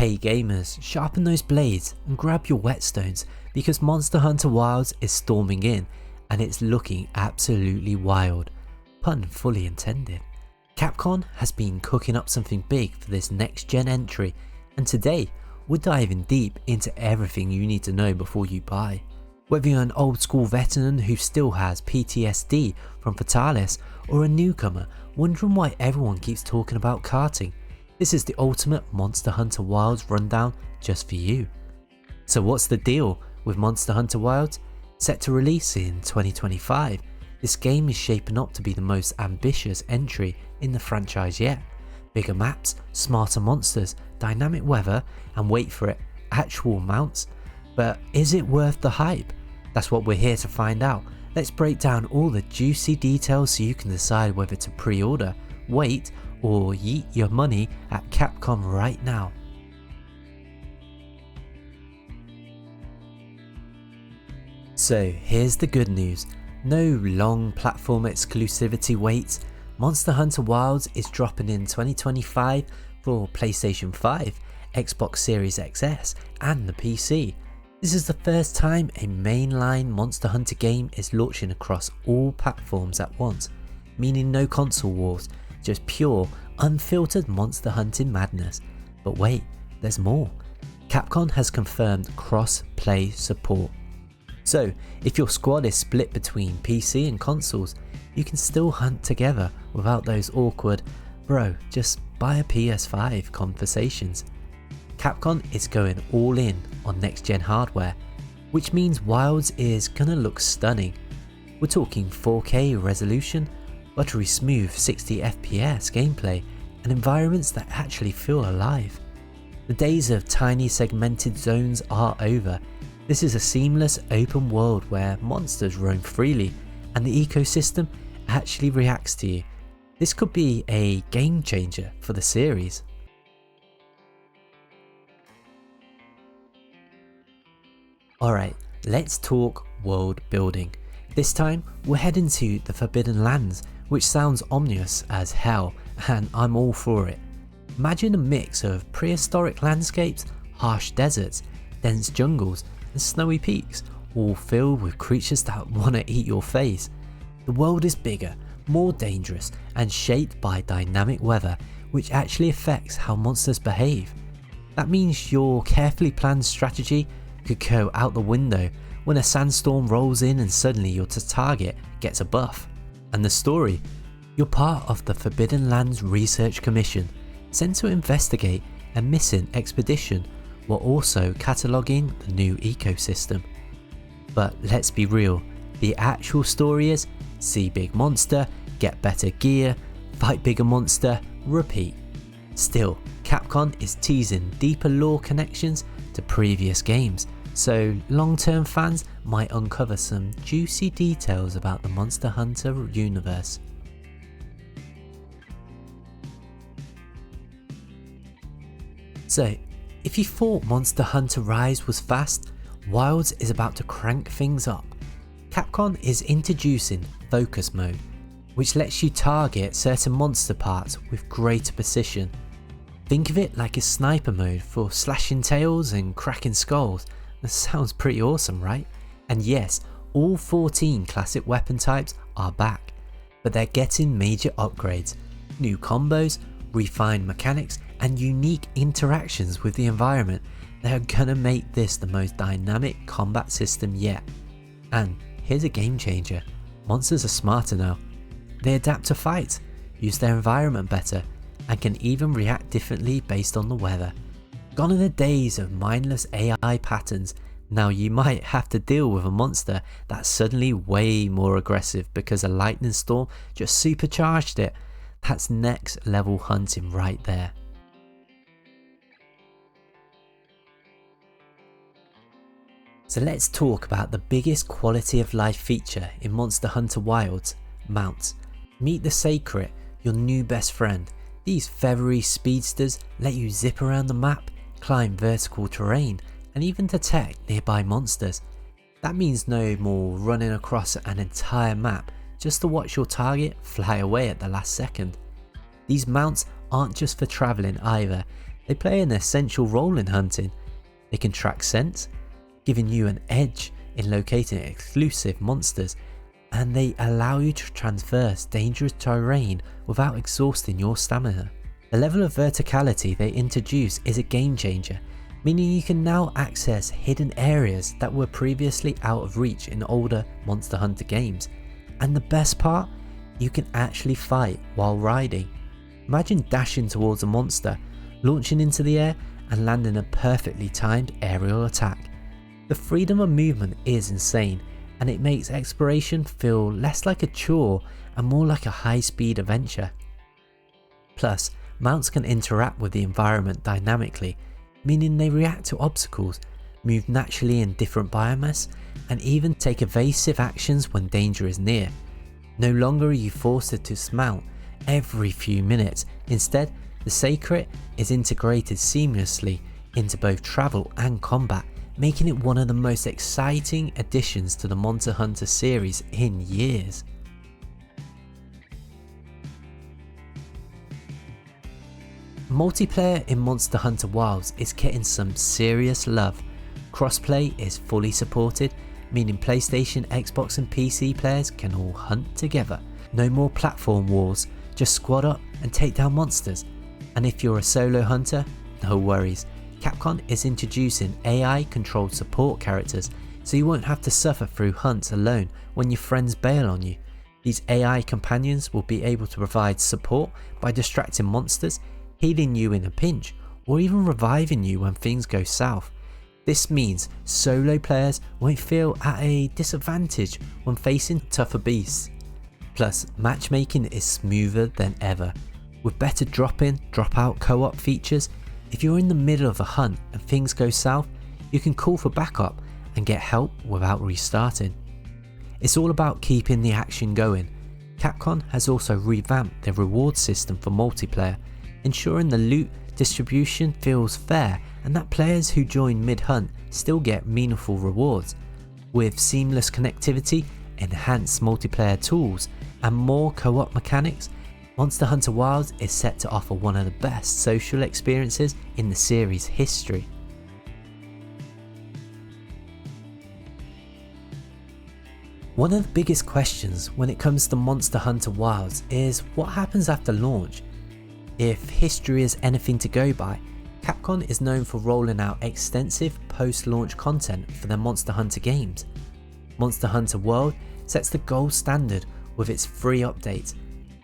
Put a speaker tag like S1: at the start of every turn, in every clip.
S1: Hey gamers, sharpen those blades and grab your whetstones because Monster Hunter Wilds is storming in and it's looking absolutely wild. Pun fully intended. Capcom has been cooking up something big for this next gen entry, and today we're diving deep into everything you need to know before you buy. Whether you're an old school veteran who still has PTSD from Fatalis or a newcomer wondering why everyone keeps talking about karting, this is the ultimate Monster Hunter Wilds rundown just for you. So what's the deal with Monster Hunter Wilds? Set to release in 2025, this game is shaping up to be the most ambitious entry in the franchise yet. Bigger maps, smarter monsters, dynamic weather, and wait for it, actual mounts. But is it worth the hype? That's what we're here to find out. Let's break down all the juicy details so you can decide whether to pre-order, wait, or yeet your money at Capcom right now. So here's the good news, no long platform exclusivity waits. Monster Hunter Wilds is dropping in 2025 for PlayStation 5, Xbox Series XS and the PC. This is the first time a mainline Monster Hunter game is launching across all platforms at once, meaning no console wars, just pure, unfiltered monster hunting madness. But wait, there's more. Capcom has confirmed cross-play support. So, if your squad is split between PC and consoles, you can still hunt together without those awkward, bro, just buy a PS5 conversations. Capcom is going all in on next gen hardware, which means Wilds is gonna look stunning. We're talking 4K resolution, buttery smooth 60 FPS gameplay, and environments that actually feel alive. The days of tiny segmented zones are over. This is a seamless open world where monsters roam freely and the ecosystem actually reacts to you. This could be a game changer for the series. Alright, let's talk world building. This time we're heading to the Forbidden Lands, which sounds ominous as hell, and I'm all for it. Imagine a mix of prehistoric landscapes, harsh deserts, dense jungles and snowy peaks, all filled with creatures that want to eat your face. The world is bigger, more dangerous and shaped by dynamic weather, which actually affects how monsters behave. That means your carefully planned strategy could go out the window when a sandstorm rolls in and suddenly your target gets a buff. And the story? You're part of the Forbidden Lands Research Commission, sent to investigate a missing expedition while also cataloguing the new ecosystem. But let's be real, the actual story is see big monster, get better gear, fight bigger monster, repeat. Still, Capcom is teasing deeper lore connections to previous games, so long-term fans might uncover some juicy details about the Monster Hunter universe. So, if you thought Monster Hunter Rise was fast, Wilds is about to crank things up. Capcom is introducing Focus Mode, which lets you target certain monster parts with greater precision. Think of it like a sniper mode for slashing tails and cracking skulls. That sounds pretty awesome, right? And yes, all 14 classic weapon types are back, but they're getting major upgrades, new combos, refined mechanics and unique interactions with the environment that are gonna make this the most dynamic combat system yet. And here's a game changer, monsters are smarter now. They adapt to fight, use their environment better, and can even react differently based on the weather. Gone are the days of mindless AI patterns. Now you might have to deal with a monster that's suddenly way more aggressive because a lightning storm just supercharged it. That's next level hunting right there. So let's talk about the biggest quality of life feature in Monster Hunter Wilds, mounts. Meet the Seikret, your new best friend. These feathery speedsters let you zip around the map, climb vertical terrain, and even detect nearby monsters. That means no more running across an entire map just to watch your target fly away at the last second. These mounts aren't just for travelling either, They play an essential role in hunting. They can track scents, giving you an edge in locating exclusive monsters, and they allow you to traverse dangerous terrain without exhausting your stamina. The level of verticality they introduce is a game changer, meaning you can now access hidden areas that were previously out of reach in older Monster Hunter games. And the best part, you can actually fight while riding. Imagine dashing towards a monster, launching into the air and landing a perfectly timed aerial attack. The freedom of movement is insane, and it makes exploration feel less like a chore and more like a high-speed adventure. Plus, mounts can interact with the environment dynamically, meaning they react to obstacles, move naturally in different biomes, and even take evasive actions when danger is near. No longer are you forced to dismount every few minutes. Instead, the Seikret is integrated seamlessly into both travel and combat, making it one of the most exciting additions to the Monster Hunter series in years. Multiplayer in Monster Hunter Wilds is getting some serious love. Crossplay is fully supported, meaning PlayStation, Xbox and PC players can all hunt together. No more platform wars, just squad up and take down monsters. And if you're a solo hunter, no worries. Capcom is introducing AI controlled support characters, so you won't have to suffer through hunts alone when your friends bail on you. These AI companions will be able to provide support by distracting monsters, healing you in a pinch, or even reviving you when things go south. This means solo players won't feel at a disadvantage when facing tougher beasts. Plus, matchmaking is smoother than ever. With better drop in, drop out co-op features, if you're in the middle of a hunt and things go south, you can call for backup and get help without restarting. It's all about keeping the action going. Capcom has also revamped their reward system for multiplayer, ensuring the loot distribution feels fair and that players who join mid-hunt still get meaningful rewards. With seamless connectivity, enhanced multiplayer tools, and more co-op mechanics, Monster Hunter Wilds is set to offer one of the best social experiences in the series' history. One of the biggest questions when it comes to Monster Hunter Wilds is what happens after launch. If history is anything to go by, Capcom is known for rolling out extensive post-launch content for their Monster Hunter games. Monster Hunter World sets the gold standard with its free updates,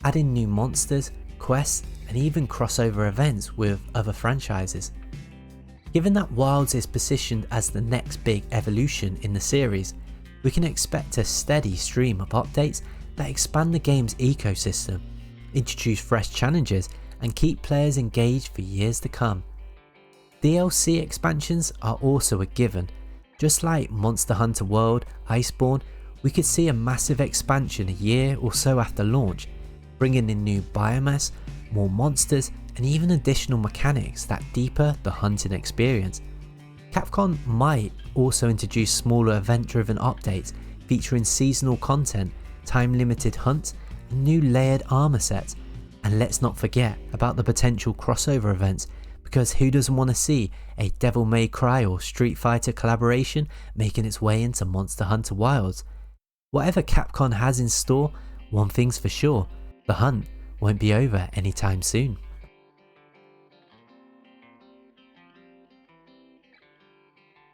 S1: adding new monsters, quests, and even crossover events with other franchises. Given that Wilds is positioned as the next big evolution in the series, we can expect a steady stream of updates that expand the game's ecosystem, introduce fresh challenges, and keep players engaged for years to come. DLC expansions are also a given. Just like Monster Hunter World Iceborne, we could see a massive expansion a year or so after launch, bringing in new biomes, more monsters, and even additional mechanics that deepen the hunting experience. Capcom might also introduce smaller event-driven updates featuring seasonal content, time-limited hunts, and new layered armor sets. And let's not forget about the potential crossover events, because who doesn't want to see a Devil May Cry or Street Fighter collaboration making its way into Monster Hunter Wilds? Whatever Capcom has in store, one thing's for sure, the hunt won't be over anytime soon.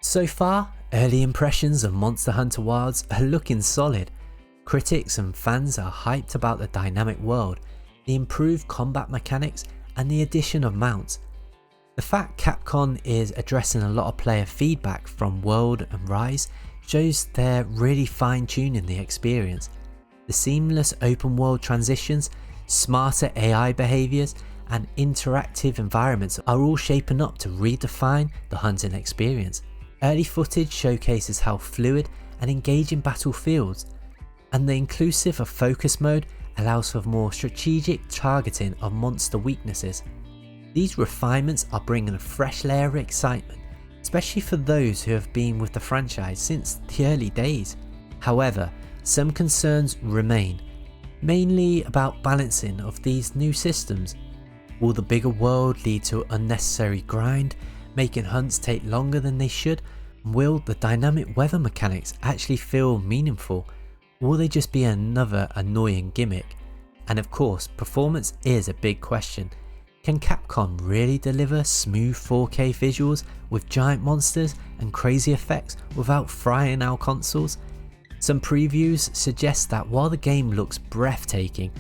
S1: So far, early impressions of Monster Hunter Wilds are looking solid. Critics and fans are hyped about the dynamic world, the improved combat mechanics, and the addition of mounts. The fact Capcom is addressing a lot of player feedback from World and Rise shows they're really fine-tuning the experience. The seamless open world transitions, smarter AI behaviours, and interactive environments are all shaping up to redefine the hunting experience. Early footage showcases how fluid and engaging battlefields, and the inclusive of focus mode allows for more strategic targeting of monster weaknesses. These refinements are bringing a fresh layer of excitement, especially for those who have been with the franchise since the early days. However, some concerns remain, mainly about balancing of these new systems. Will the bigger world lead to unnecessary grind, making hunts take longer than they should? Will the dynamic weather mechanics actually feel meaningful? Or will they just be another annoying gimmick? And of course, performance is a big question. Can Capcom really deliver smooth 4K visuals with giant monsters and crazy effects without frying our consoles? Some previews suggest that while the game looks breathtaking,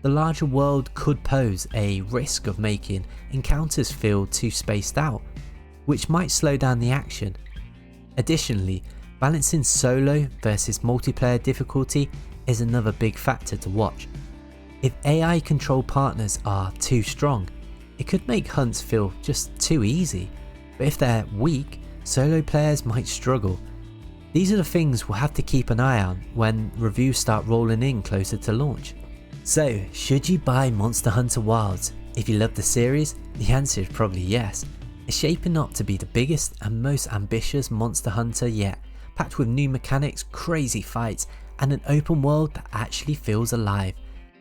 S1: the larger world could pose a risk of making encounters feel too spaced out, which might slow down the action. Additionally, balancing solo versus multiplayer difficulty is another big factor to watch. If AI control partners are too strong, it could make hunts feel just too easy, but if they're weak, solo players might struggle. These are the things we'll have to keep an eye on when reviews start rolling in closer to launch. So, should you buy Monster Hunter Wilds? If you love the series, the answer is probably yes. It's shaping up to be the biggest and most ambitious Monster Hunter yet, packed with new mechanics, crazy fights, and an open world that actually feels alive.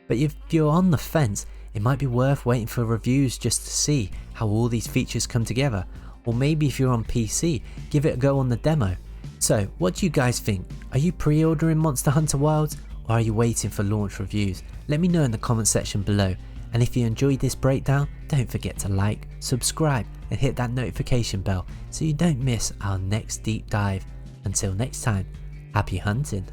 S1: But if you're on the fence, it might be worth waiting for reviews just to see how all these features come together, or maybe if you're on PC, give it a go on the demo. So what do you guys think? Are you pre-ordering Monster Hunter Wilds, or are you waiting for launch reviews? Let me know in the comment section below, and if you enjoyed this breakdown, don't forget to like, subscribe and hit that notification bell so you don't miss our next deep dive. Until next time, happy hunting.